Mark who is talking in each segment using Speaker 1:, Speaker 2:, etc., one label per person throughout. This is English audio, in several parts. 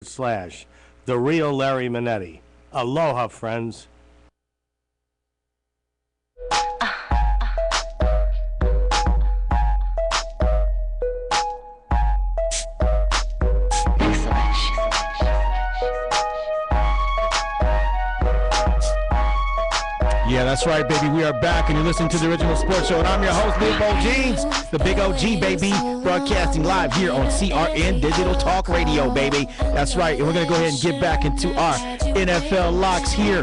Speaker 1: The Real Larry Minetti. Aloha, friends.
Speaker 2: Yeah, that's right, baby. We are back, and you're listening to the Original Sports Show, and I'm your host, Big Bo Jeans, the Big OG, baby, broadcasting live here on CRN Digital Talk Radio, baby. That's right, and we're going to go ahead and get back into our NFL locks here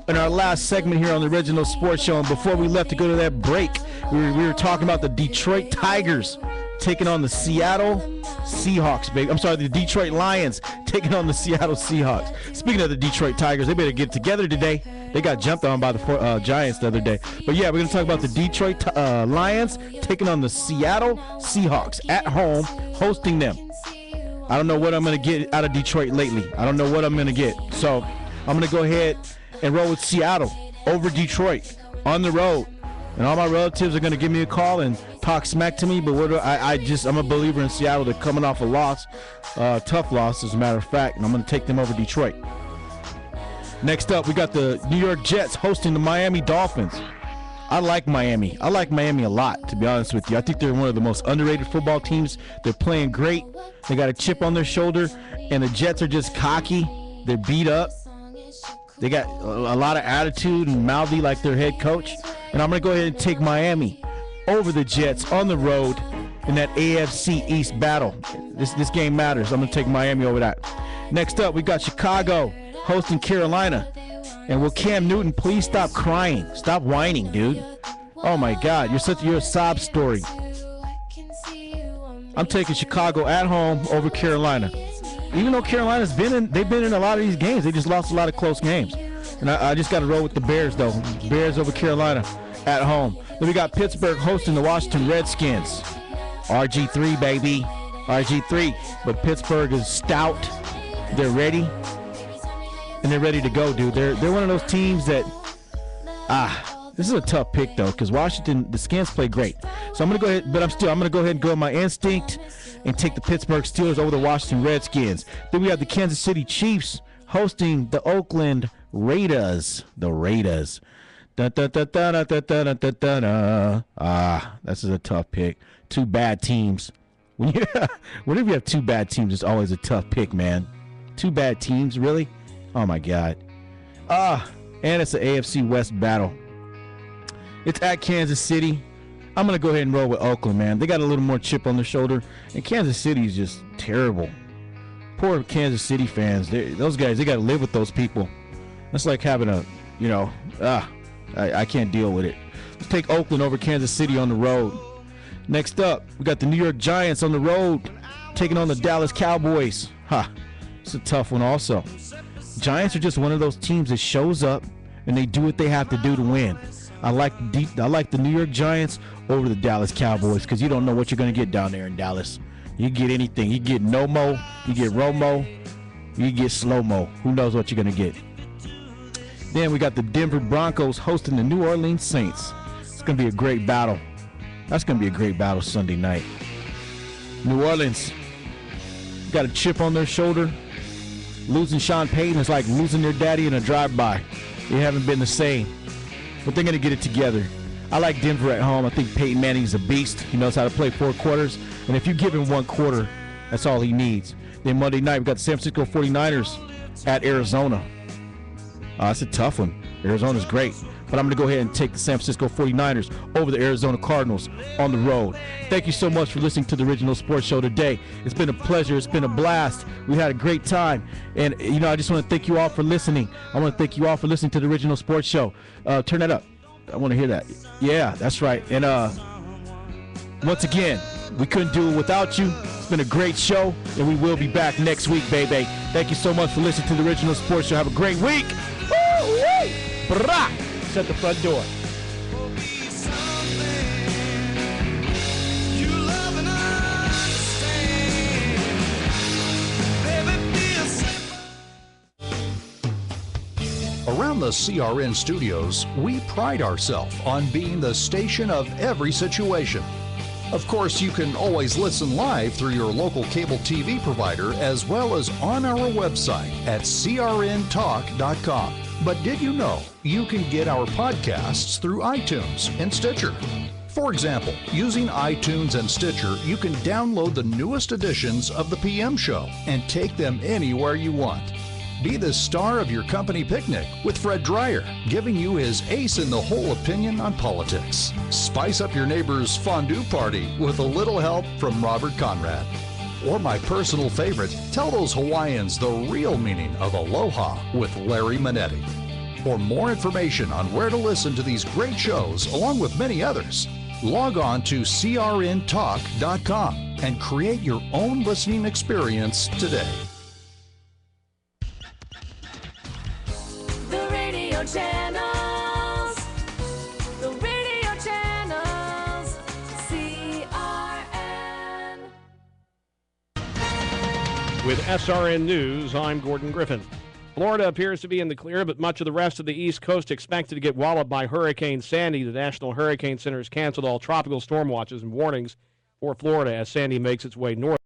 Speaker 2: in our last segment here on the Original Sports Show. And before we left to go to that break, we were talking about the Detroit Tigers taking on the Seattle Seahawks, baby. I'm sorry, the Detroit Lions taking on the Seattle Seahawks. Speaking of the Detroit Tigers, they better get together today. They got jumped on by the Giants the other day. But yeah, we're going to talk about the Detroit Lions taking on the Seattle Seahawks at home, hosting them. I don't know what I'm going to get out of Detroit lately. I don't know what I'm going to get. So I'm going to go ahead and roll with Seattle over Detroit on the road. And all my relatives are going to give me a call and talk smack to me. But I'm a believer in Seattle. They're coming off a loss, tough loss, as a matter of fact. And I'm going to take them over Detroit. Next up, we got the New York Jets hosting the Miami Dolphins. I like Miami. I like Miami a lot, to be honest with you. I think they're one of the most underrated football teams. They're playing great. They got a chip on their shoulder. And the Jets are just cocky. They're beat up. They got a lot of attitude and mouthy like their head coach. And I'm going to go ahead and take Miami over the Jets on the road in that AFC East battle. This game matters. I'm going to take Miami over that. Next up, we got Chicago hosting Carolina. And will Cam Newton please stop crying? Stop whining, dude. Oh, my God. You're a sob story. I'm taking Chicago at home over Carolina. Even though they've been in a lot of these games. They just lost a lot of close games. And I just got to roll with the Bears, though. Bears over Carolina at home. Then we got Pittsburgh hosting the Washington Redskins. RG3, baby. RG3. But Pittsburgh is stout. They're ready. And they're ready to go, dude. They're one of those teams that, this is a tough pick, though, because Washington, the Skins play great. So I'm going to go ahead, but I'm going to go ahead and go with my instinct and take the Pittsburgh Steelers over the Washington Redskins. Then we have the Kansas City Chiefs hosting the Oakland Raiders. The Raiders. This is a tough pick. Two bad teams. Whenever you have two bad teams, it's always a tough pick, man. Two bad teams, really? Oh, my God. And it's an AFC West battle. It's at Kansas City. I'm going to go ahead and roll with Oakland, man. They got a little more chip on their shoulder. And Kansas City is just terrible. Poor Kansas City fans. Those guys, they got to live with those people. That's like having I can't deal with it. Let's take Oakland over Kansas City on the road. Next up, we got the New York Giants on the road taking on the Dallas Cowboys. It's a tough one also. Giants are just one of those teams that shows up and they do what they have to do to win. I like the New York Giants over the Dallas Cowboys because you don't know what you're going to get down there in Dallas. You get anything. You get no-mo, you get Romo, you get slow-mo. Who knows what you're going to get. Then we got the Denver Broncos hosting the New Orleans Saints. It's going to be a great battle. That's going to be a great battle Sunday night. New Orleans got a chip on their shoulder. Losing Sean Payton is like losing their daddy in a drive-by. They haven't been the same. But they're going to get it together. I like Denver at home. I think Peyton Manning's a beast. He knows how to play 4 quarters. And if you give him 1 quarter, that's all he needs. Then Monday night, we got the San Francisco 49ers at Arizona. That's a tough one. Arizona's great. But I'm going to go ahead and take the San Francisco 49ers over the Arizona Cardinals on the road. Thank you so much for listening to the Original Sports Show today. It's been a pleasure. It's been a blast. We had a great time. And, I just want to thank you all for listening. I want to thank you all for listening to the Original Sports Show. Turn that up. I want to hear that. Yeah, that's right. And once again, we couldn't do it without you. It's been a great show, and we will be back next week, baby. Thank you so much for listening to the Original Sports Show. Have a great week. Woo-wee! Brah! Shut the front door.
Speaker 3: Around the CRN studios, we pride ourselves on being the station of every situation. Of course, you can always listen live through your local cable TV provider as well as on our website at crntalk.com. But did you know you can get our podcasts through iTunes and Stitcher? For example, using iTunes and Stitcher, you can download the newest editions of the PM Show and take them anywhere you want. Be the star of your company picnic with Fred Dreyer, giving you his ace-in-the-hole opinion on politics. Spice up your neighbor's fondue party with a little help from Robert Conrad. Or my personal favorite, tell those Hawaiians the real meaning of aloha with Larry Manetti. For more information on where to listen to these great shows, along with many others, log on to crntalk.com and create your own listening experience today.
Speaker 4: The radio channels. The radio channels. CRN.
Speaker 5: With SRN News, I'm Gordon Griffin. Florida appears to be in the clear, but much of the rest of the East Coast expected to get walloped by Hurricane Sandy. The National Hurricane Center has canceled all tropical storm watches and warnings for Florida as Sandy makes its way north.